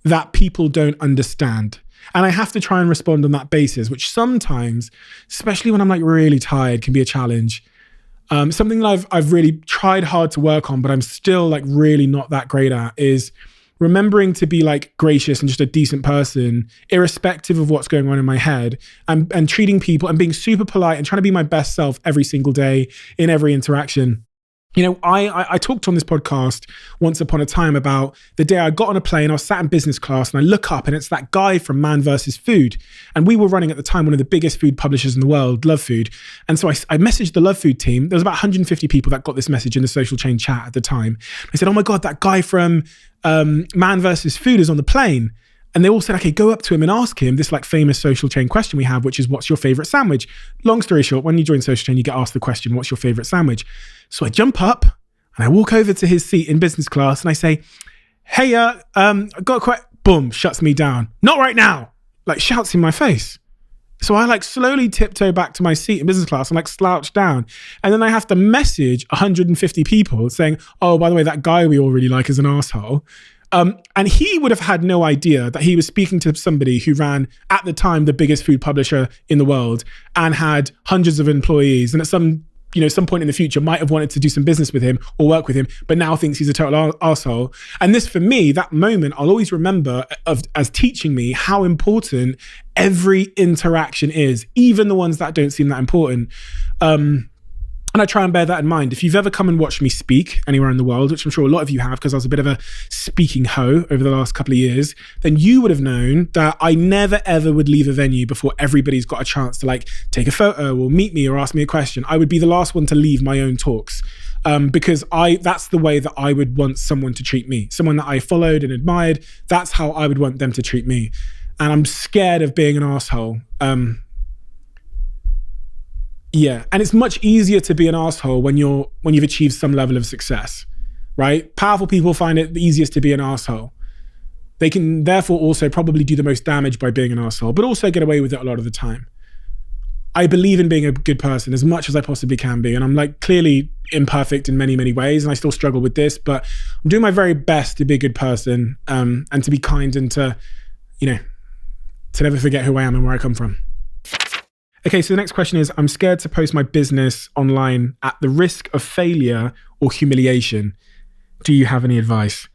that people don't understand. And I have to try and respond on that basis, which sometimes, especially when I'm like really tired, can be a challenge. Something that I've really tried hard to work on, but I'm still like really not that great at, is remembering to be like gracious and just a decent person, irrespective of what's going on in my head, and treating people and being super polite and trying to be my best self every single day in every interaction. I talked on this podcast once upon a time about the day I got on a plane, I was sat in business class and I look up and it's that guy from Man vs. Food. And we were running at the time one of the biggest food publishers in the world, Love Food. And so I messaged the Love Food team. There was about 150 people that got this message in the social chain chat at the time. I said, "Oh my God, that guy from Man vs. Food is on the plane." And they all said, "Okay, go up to him and ask him this like famous social chain question we have, which is, what's your favorite sandwich?" Long story short, when you join social chain, you get asked the question, "What's your favorite sandwich?" So I jump up and I walk over to his seat in business class and I say, "Hey, I got a question." Boom, shuts me down. "Not right now," like shouts in my face. So I like slowly tiptoe back to my seat in business class and like slouch down. And then I have to message 150 people saying, "Oh, by the way, that guy we all really like is an asshole." And he would have had no idea that he was speaking to somebody who ran, at the time, the biggest food publisher in the world and had hundreds of employees. And at some point in the future might have wanted to do some business with him or work with him, but now thinks he's a total arsehole. And this, for me, that moment, I'll always remember as teaching me how important every interaction is, even the ones that don't seem that important. And I try and bear that in mind. If you've ever come and watched me speak anywhere in the world, which I'm sure a lot of you have, because I was a bit of a speaking hoe over the last couple of years, then you would have known that I never ever would leave a venue before everybody's got a chance to like take a photo or meet me or ask me a question. I would be the last one to leave my own talks. Because that's the way that I would want someone to treat me. Someone that I followed and admired, that's how I would want them to treat me. And I'm scared of being an asshole. Yeah, and it's much easier to be an asshole when you've achieved some level of success, right? Powerful people find it the easiest to be an asshole. They can therefore also probably do the most damage by being an asshole, but also get away with it a lot of the time. I believe in being a good person as much as I possibly can be, and I'm like clearly imperfect in many, many ways, and I still struggle with this, but I'm doing my very best to be a good person, and to be kind and to never forget who I am and where I come from. Okay, so the next question is, I'm scared to post my business online at the risk of failure or humiliation. Do you have any advice?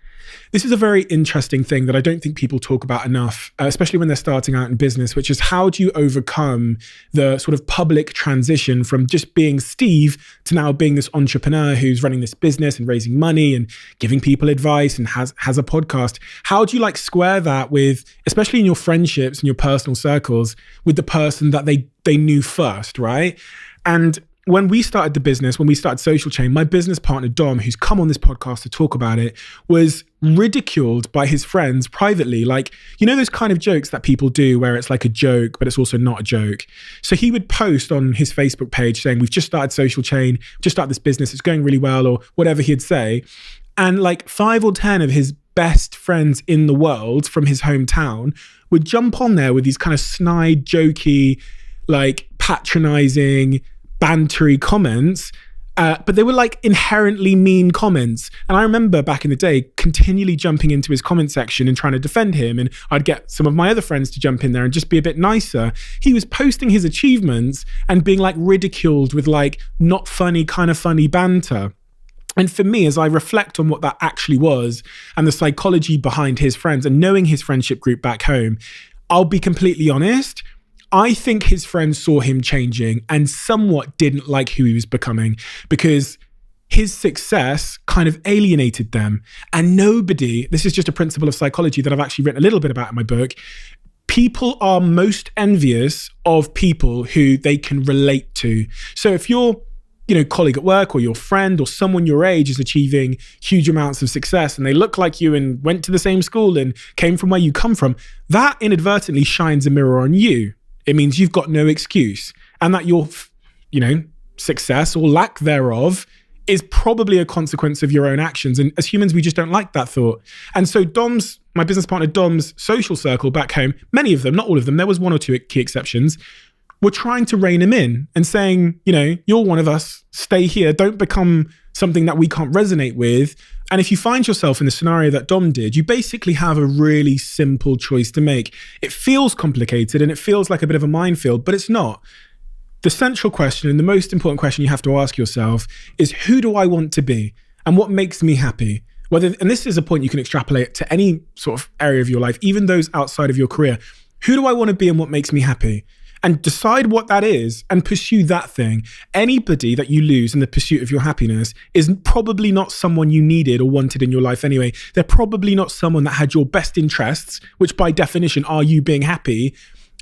This is a very interesting thing that I don't think people talk about enough, especially when they're starting out in business, which is how do you overcome the sort of public transition from just being Steve to now being this entrepreneur who's running this business and raising money and giving people advice and has a podcast. How do you like square that with, especially in your friendships and your personal circles, with the person that they knew first, right? And when we started the business, when we started Social Chain, my business partner, Dom, who's come on this podcast to talk about it, was ridiculed by his friends privately. Like, you know, those kind of jokes that people do where it's like a joke, but it's also not a joke. So he would post on his Facebook page saying, we've just started Social Chain, just started this business, it's going really well, or whatever he'd say. And like 5 or 10 of his best friends in the world from his hometown would jump on there with these kind of snide, jokey, like patronizing, bantery comments, but they were like inherently mean comments. And I remember back in the day continually jumping into his comment section and trying to defend him, and I'd get some of my other friends to jump in there and just be a bit nicer. He was posting his achievements and being like ridiculed with like not funny, kind of funny banter. And for me, as I reflect on what that actually was and the psychology behind his friends and knowing his friendship group back home, I'll be completely honest, I think his friends saw him changing and somewhat didn't like who he was becoming because his success kind of alienated them. And nobody, this is just a principle of psychology that I've actually written a little bit about in my book, people are most envious of people who they can relate to. So if your colleague at work or your friend or someone your age is achieving huge amounts of success and they look like you and went to the same school and came from where you come from, that inadvertently shines a mirror on you. It means you've got no excuse, and that your, success or lack thereof is probably a consequence of your own actions. And as humans, we just don't like that thought. And so my business partner Dom's social circle back home, many of them, not all of them, there was 1 or 2 key exceptions, were trying to rein him in and saying, you're one of us, stay here, don't become something that we can't resonate with. And if you find yourself in the scenario that Dom did, you basically have a really simple choice to make. It feels complicated and it feels like a bit of a minefield, but it's not. The central question and the most important question you have to ask yourself is, who do I want to be and what makes me happy? And this is a point you can extrapolate to any sort of area of your life, even those outside of your career. Who do I want to be and what makes me happy? And decide what that is and pursue that thing. Anybody that you lose in the pursuit of your happiness is probably not someone you needed or wanted in your life anyway. They're probably not someone that had your best interests, which by definition are you being happy,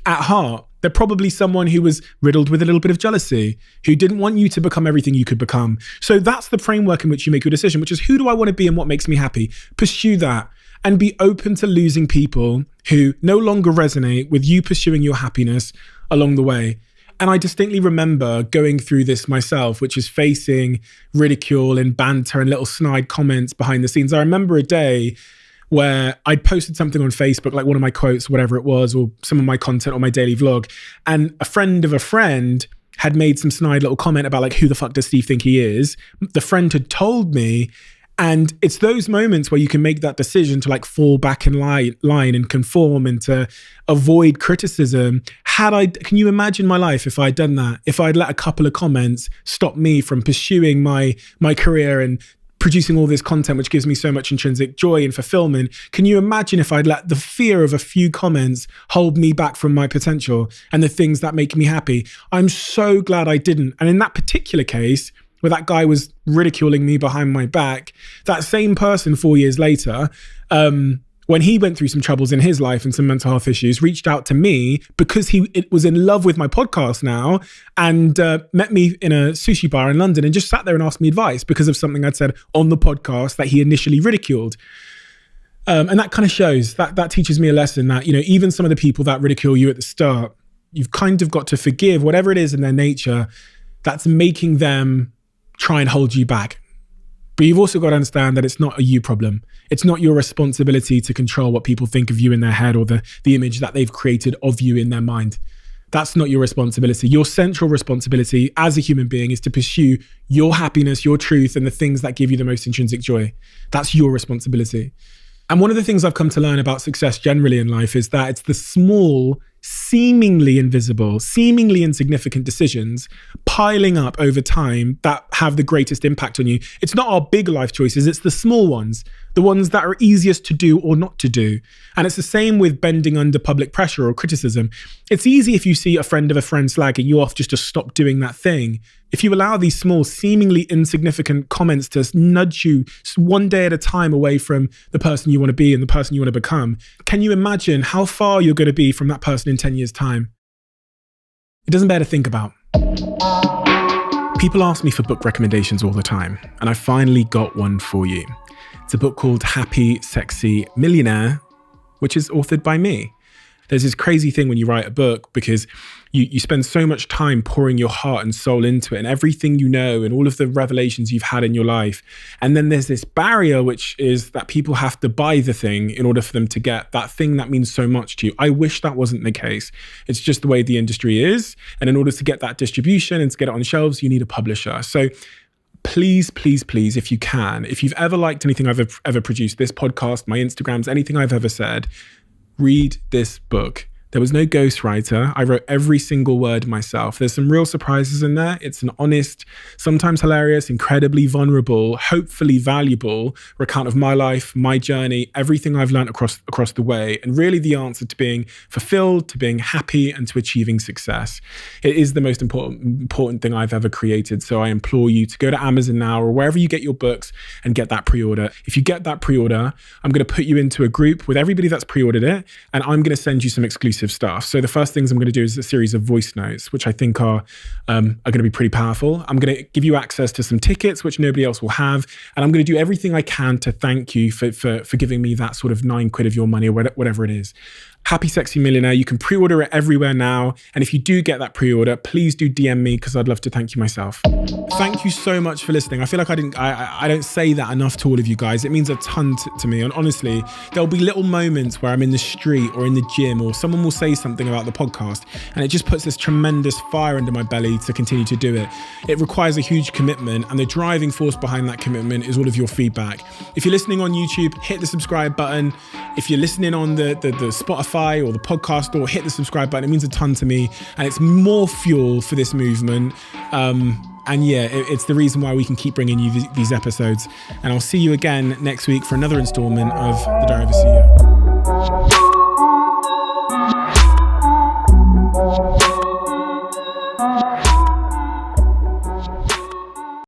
at heart. They're probably someone who was riddled with a little bit of jealousy, who didn't want you to become everything you could become. So that's the framework in which you make your decision, which is, who do I want to be and what makes me happy? Pursue that. And be open to losing people who no longer resonate with you pursuing your happiness along the way. And I distinctly remember going through this myself, which is facing ridicule and banter and little snide comments behind the scenes. I remember a day where I'd posted something on Facebook, like one of my quotes, whatever it was, or some of my content on my daily vlog. And a friend of a friend had made some snide little comment about like, who the fuck does Steve think he is? The friend had told me. And it's those moments where you can make that decision to like fall back in line and conform and to avoid criticism. Can you imagine my life if I'd done that? If I'd let a couple of comments stop me from pursuing my career and producing all this content, which gives me so much intrinsic joy and fulfillment. Can you imagine if I'd let the fear of a few comments hold me back from my potential and the things that make me happy? I'm so glad I didn't. And in that particular case, where that guy was ridiculing me behind my back, that same person 4 years later, when he went through some troubles in his life and some mental health issues, reached out to me because he was in love with my podcast now and met me in a sushi bar in London and just sat there and asked me advice because of something I'd said on the podcast that he initially ridiculed. And that kind of shows, that teaches me a lesson that, even some of the people that ridicule you at the start, you've kind of got to forgive whatever it is in their nature that's making them try and hold you back. But you've also got to understand that it's not a you problem. It's not your responsibility to control what people think of you in their head or the image that they've created of you in their mind. That's not your responsibility. Your central responsibility as a human being is to pursue your happiness, your truth, and the things that give you the most intrinsic joy. That's your responsibility. And one of the things I've come to learn about success generally in life is that it's the small, seemingly invisible, seemingly insignificant decisions piling up over time that have the greatest impact on you. It's not our big life choices, it's the small ones, the ones that are easiest to do or not to do. And it's the same with bending under public pressure or criticism. It's easy if you see a friend of a friend slagging you off just to stop doing that thing. If you allow these small, seemingly insignificant comments to nudge you one day at a time away from the person you want to be and the person you want to become, can you imagine how far you're going to be from that person in 10 years' time? It doesn't bear to think about. People ask me for book recommendations all the time, and I finally got one for you. It's a book called Happy, Sexy Millionaire, which is authored by me. There's this crazy thing when you write a book because you spend so much time pouring your heart and soul into it and everything you know and all of the revelations you've had in your life. And then there's this barrier, which is that people have to buy the thing in order for them to get that thing that means so much to you. I wish that wasn't the case. It's just the way the industry is. And in order to get that distribution and to get it on shelves, you need a publisher. So please, please, please, if you can, if you've ever liked anything I've ever produced, this podcast, my Instagrams, anything I've ever said, read this book. There was no ghostwriter. I wrote every single word myself. There's some real surprises in there. It's an honest, sometimes hilarious, incredibly vulnerable, hopefully valuable recount of my life, my journey, everything I've learned across the way, and really the answer to being fulfilled, to being happy, and to achieving success. It is the most important thing I've ever created. So I implore you to go to Amazon now or wherever you get your books and get that pre-order. If you get that pre-order, I'm going to put you into a group with everybody that's pre-ordered it, and I'm going to send you some exclusive stuff. So the first things I'm going to do is a series of voice notes, which I think are going to be pretty powerful. I'm going to give you access to some tickets, which nobody else will have. And I'm going to do everything I can to thank you for giving me that sort of £9 of your money or whatever it is. Happy Sexy Millionaire. You can pre-order it everywhere now. And if you do get that pre-order, please do DM me because I'd love to thank you myself. Thank you so much for listening. I feel like I don't say that enough to all of you guys. It means a ton to me. And honestly, there'll be little moments where I'm in the street or in the gym or someone will say something about the podcast and it just puts this tremendous fire under my belly to continue to do it. It requires a huge commitment, and the driving force behind that commitment is all of your feedback. If you're listening on YouTube, hit the subscribe button. If you're listening on the Spotify or the podcast store, hit the subscribe button. It means a ton to me and it's more fuel for this movement. And yeah, it's the reason why we can keep bringing you these episodes. And I'll see you again next week for another installment of The Diary of a CEO.